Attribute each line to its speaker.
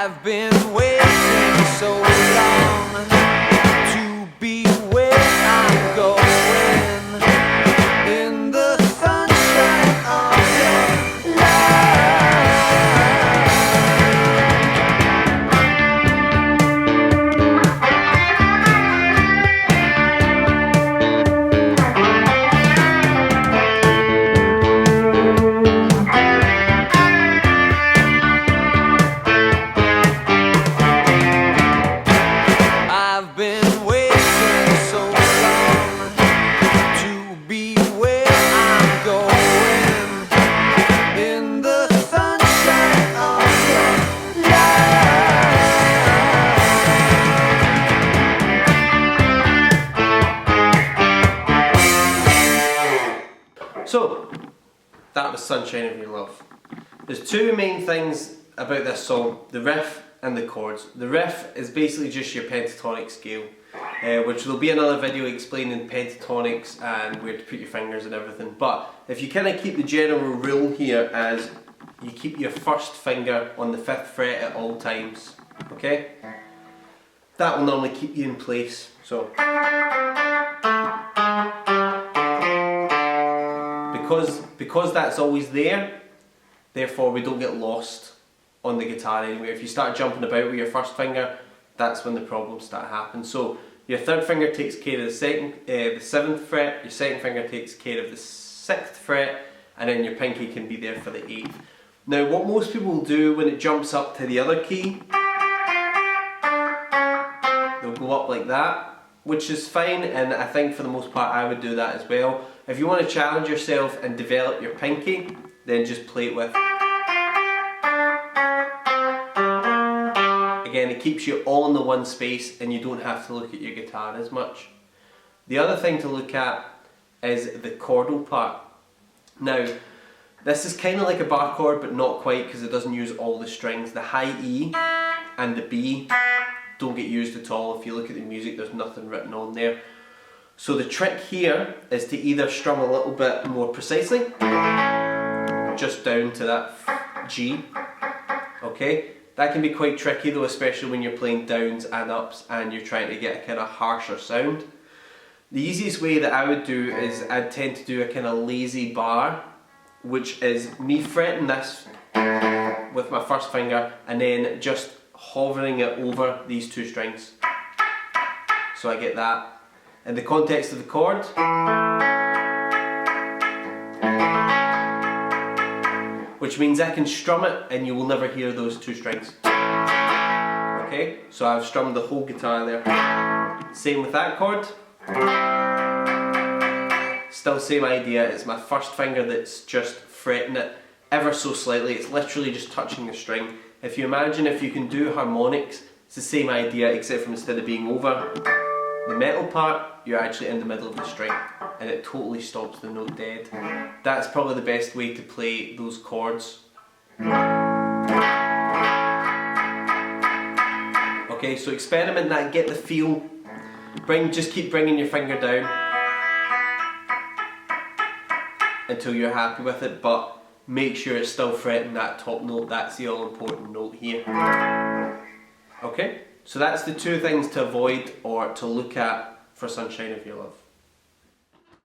Speaker 1: I've been waiting so long to be where I'm going, in the sunshine of your I've been waiting so long to be where I'm going, in the sunshine of your love.
Speaker 2: So, that was Sunshine of Your Love. There's two main things about this song, the riff and the chords. The riff is basically just your pentatonic scale, which there'll be another video explaining pentatonics and where to put your fingers and everything. But if you kind of keep the general rule here as you keep your first finger on the 5th fret at all times, okay? That will normally keep you in place. So, because that's always there, therefore we don't get lost on the guitar anyway. If you start jumping about with your first finger, that's when the problems start happening. So your 3rd finger takes care of the 7th fret, your 2nd finger takes care of the 6th fret, and then your pinky can be there for the 8th. Now what most people will do when it jumps up to the other key, they'll go up like that, which is fine, and I think for the most part I would do that as well. If you want to challenge yourself and develop your pinky, then just play it with. Again, it keeps you all in the one space and you don't have to look at your guitar as much. The other thing to look at is the chordal part. Now, this is kind of like a bar chord, but not quite, because it doesn't use all the strings. The high E and the B don't get used at all. If you look at the music, there's nothing written on there. So the trick here is to either strum a little bit more precisely, just down to that G, okay? That can be quite tricky though, especially when you're playing downs and ups and you're trying to get a kind of harsher sound. The easiest way that I would do is I'd tend to do a kind of lazy bar, which is me fretting this with my first finger and then just hovering it over these two strings. So I get that. In the context of the chord, which means I can strum it and you will never hear those two strings. Okay, so I've strummed the whole guitar there. Same with that chord. Still same idea, it's my first finger that's just fretting it ever so slightly. It's literally just touching the string. If you imagine if you can do harmonics, it's the same idea, except from instead of being over the metal part, you're actually in the middle of the string, and it totally stops the note dead. That's probably the best way to play those chords. Okay, so experiment that, get the feel. Just keep bringing your finger down until you're happy with it, but make sure it's still fretting that top note. That's the all important note here. Okay, so that's the two things to avoid or to look at for Sunshine of Your Love.